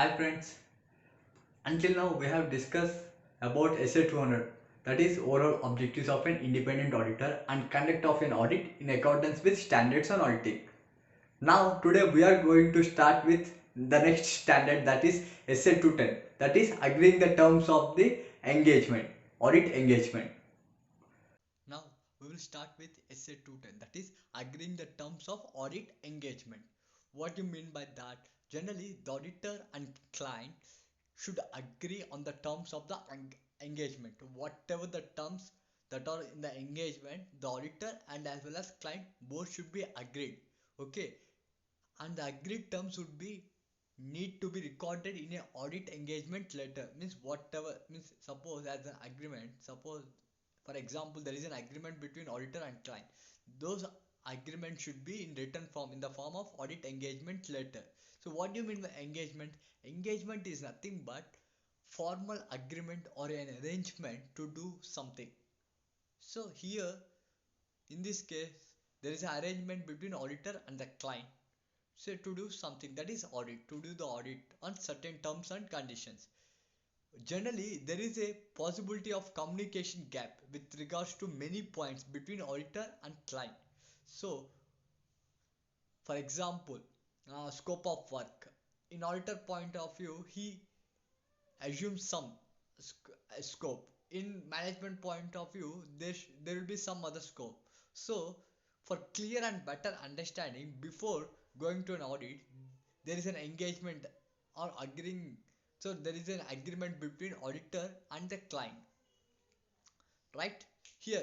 Hi friends, until now we have discussed about SA-200, that is overall objectives of an independent auditor and conduct of an audit in accordance with standards on auditing. Now today we are going to start with the next standard, that is SA-210, that is agreeing the terms of the engagement, audit engagement. Now we will start with SA-210, that is agreeing the terms of audit engagement. What do you mean by that? Generally, the auditor and client should agree on the terms of the engagement. Whatever the terms that are in the engagement, the auditor and as well as client both should be agreed. Okay, and the agreed terms would be need to be recorded in a audit engagement letter. Means whatever, means suppose as an agreement, suppose for example there is an agreement between auditor and client, those agreements should be in written form in the form of audit engagement letter. So what do you mean by engagement? Engagement is nothing but formal agreement or an arrangement to do something. So here in this case there is an arrangement between auditor and the client, so to do something, that is audit, to do the audit on certain terms and conditions. Generally, there is a possibility of communication gap with regards to many points between auditor and client. So, for example, scope of work. In auditor point of view, he assumes some scope. In management point of view, there will be some other scope. So, for clear and better understanding before going to an audit, there is an engagement or agreeing. So there is an agreement between auditor and the client, right? Here,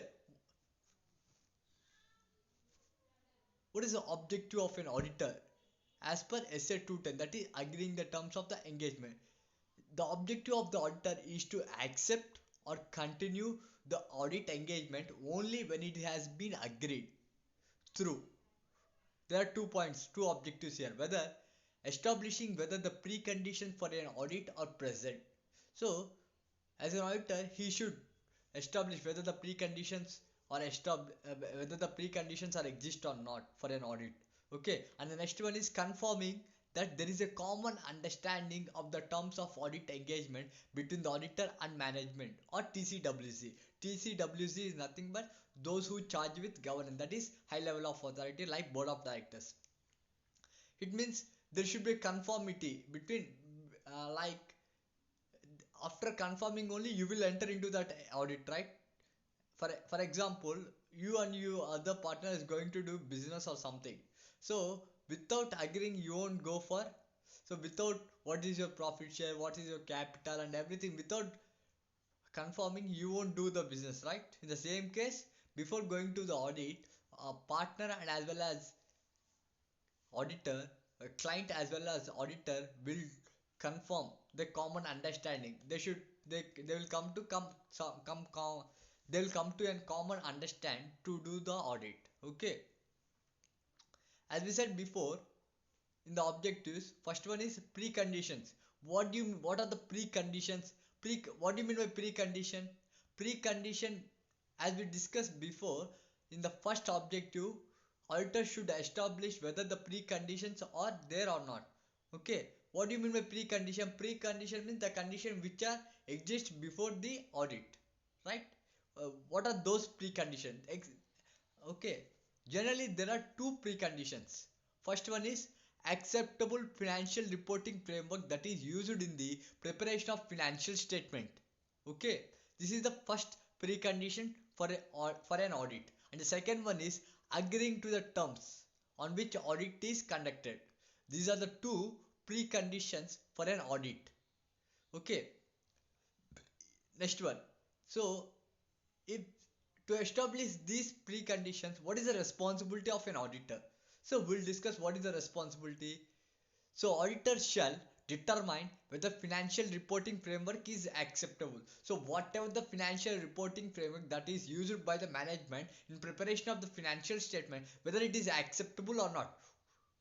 what is the objective of an auditor? As per SA-210, that is agreeing the terms of the engagement. The objective of the auditor is to accept or continue the audit engagement only when it has been agreed through. There are 2 points, two objectives here. Whether establishing whether the preconditions for an audit are present. So, as an auditor, he should establish whether the preconditions or whether the preconditions are exist or not for an audit. Okay, and the next one is confirming that there is a common understanding of the terms of audit engagement between the auditor and management, or TCWC. TCWC is nothing but those who charge with governance, that is high level of authority like board of directors. It means there should be conformity between like after confirming only you will enter into that audit, right? For example, you and your other partner is going to do business or something, so without agreeing you won't go for, so without what is your profit share, what is your capital and everything, without confirming you won't do the business, right? In the same case, before going to the audit, a partner and as well as auditor, a client as well as auditor will confirm the common understanding. They will come to they will come to a common understand to do the audit. Okay, as we said before, in the objectives, first one is preconditions. What are the preconditions? What do you mean by precondition? Precondition, as we discussed before, in the first objective, auditor should establish whether the preconditions are there or not. Okay, what do you mean by precondition? Precondition means the condition which are exist before the audit, right? What are those preconditions? Okay, generally there are two preconditions. First one is acceptable financial reporting framework that is used in the preparation of financial statement. Okay, this is the first precondition for for an audit, and the second one is agreeing to the terms on which audit is conducted. These are the two preconditions for an audit. Okay, next one. So if to establish these preconditions, what is the responsibility of an auditor? So we'll discuss what is the responsibility. So auditor shall determine whether financial reporting framework is acceptable. So whatever the financial reporting framework that is used by the management in preparation of the financial statement, whether it is acceptable or not.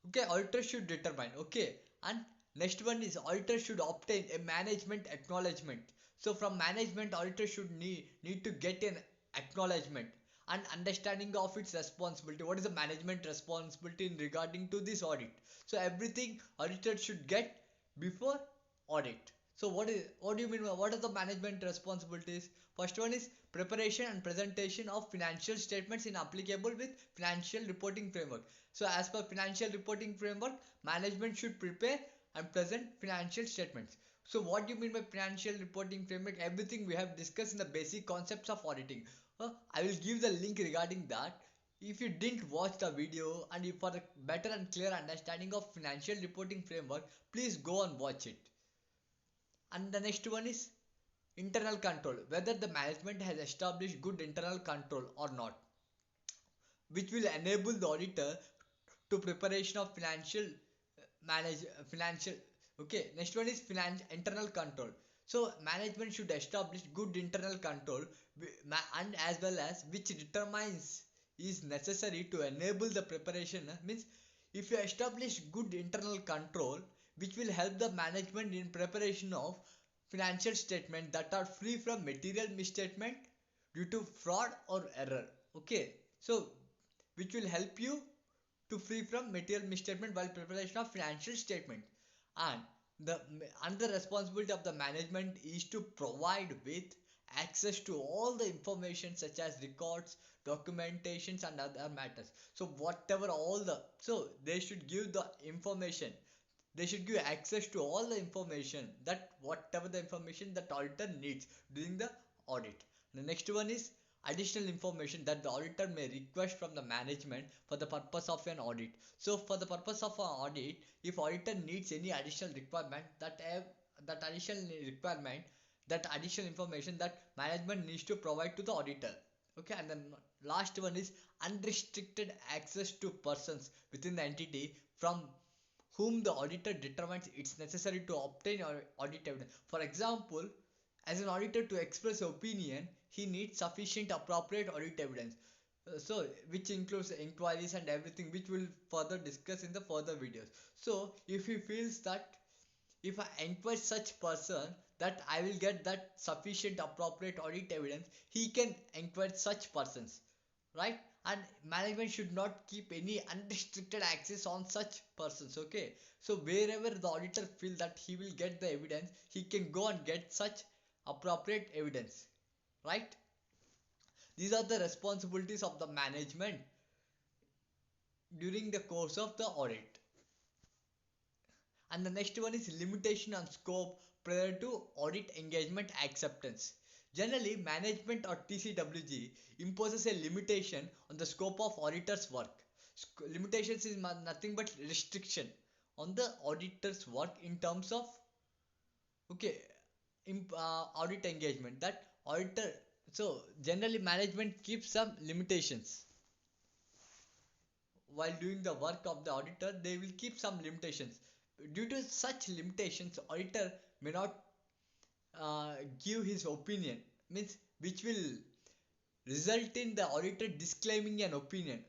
Okay, auditor should determine. Okay, and next one is auditor should obtain a management acknowledgement. So from management, auditor should need to get an acknowledgement and understanding of its responsibility. What is the management responsibility in regarding to this audit? So everything auditor should get before audit. So what do you mean by what are the management responsibilities? First one is preparation and presentation of financial statements in applicable with financial reporting framework. So as per financial reporting framework, management should prepare and present financial statements. So what do you mean by financial reporting framework? Everything we have discussed in the basic concepts of auditing. I will give the link regarding that. If you didn't watch the video and if for a better and clear understanding of financial reporting framework, please go and watch it. And the next one is internal control, whether the management has established good internal control or not, which will enable the auditor to preparation of financial. Okay, next one is finance internal control. So management should establish good internal control and as well as which determines is necessary to enable the preparation, means if you establish good internal control which will help the management in preparation of financial statement that are free from material misstatement due to fraud or error. Okay, so which will help you to free from material misstatement while preparation of financial statement. And the another responsibility of the management is to provide with access to all the information such as records, documentations and other matters. So whatever all the, so they should give the information, they should give access to all the information, that whatever the information that auditor needs during the audit. The next one is additional information that the auditor may request from the management for the purpose of an audit. So for the purpose of an audit, if auditor needs any additional requirement, that additional requirement, that additional information that management needs to provide to the auditor. Okay, and then last one is unrestricted access to persons within the entity from whom the auditor determines it's necessary to obtain or audit evidence. For example, as an auditor to express opinion, he needs sufficient appropriate audit evidence. So which includes inquiries and everything, which we'll further discuss in the further videos. So if he feels that if I enquire such person that I will get that sufficient appropriate audit evidence, he can enquire such persons, right? And management should not keep any unrestricted access on such persons. Okay, so wherever the auditor feel that he will get the evidence, he can go and get such appropriate evidence, right? These are the responsibilities of the management during the course of the audit. And the next one is limitation on scope prior to audit engagement acceptance. Generally, management or TCWG imposes a limitation on the scope of auditor's work. Limitations is nothing but restriction on the auditor's work in terms of, okay, audit engagement. That auditor, so generally management keeps some limitations while doing the work of the auditor. They will keep some limitations. Due to such limitations, auditor may not give his opinion, means which will result in the auditor disclaiming an opinion.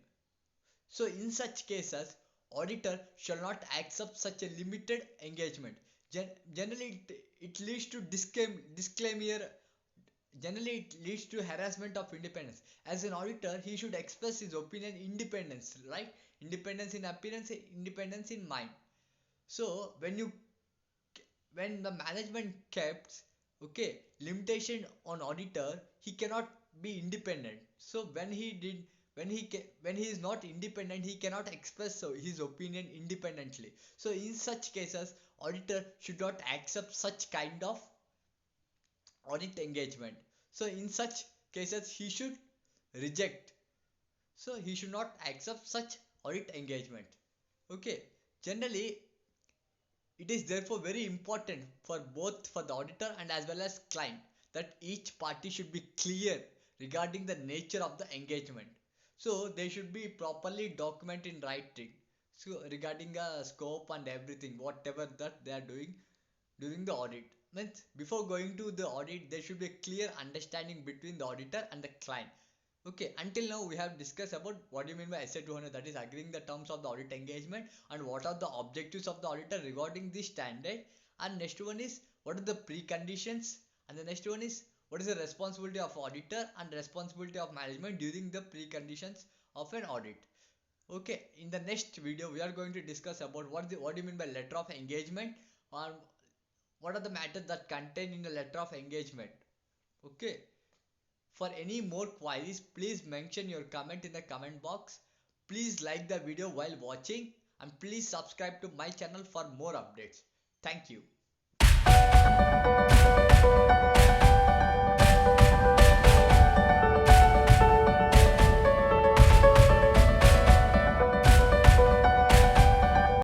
So in such cases, auditor shall not accept such a limited engagement. Generally it leads to disclaimer. Generally it leads to harassment of independence. As an auditor, he should express his opinion independence, right? Independence in appearance, independence in mind. So when the management kept, okay, limitation on auditor, he cannot be independent. So when he is not independent, he cannot express his opinion independently. So in such cases, auditor should not accept such kind of audit engagement. So in such cases, he should reject. So he should not accept such audit engagement. Okay, generally it is therefore very important for both for the auditor and as well as client that each party should be clear regarding the nature of the engagement. So they should be properly documented in writing. So regarding the scope and everything, whatever that they are doing during the audit. Means before going to the audit, there should be a clear understanding between the auditor and the client. Okay, until now we have discussed about what do you mean by SA-200, that is agreeing the terms of the audit engagement and what are the objectives of the auditor regarding this standard. And next one is what are the preconditions, and the next one is what is the responsibility of auditor and responsibility of management during the preconditions of an audit. Okay, in the next video we are going to discuss about what do you mean by letter of engagement, or What are the matters that contained in a letter of engagement? Okay. For any more queries, please mention your comment in the comment box. Please like the video while watching and please subscribe to my channel for more updates. Thank you.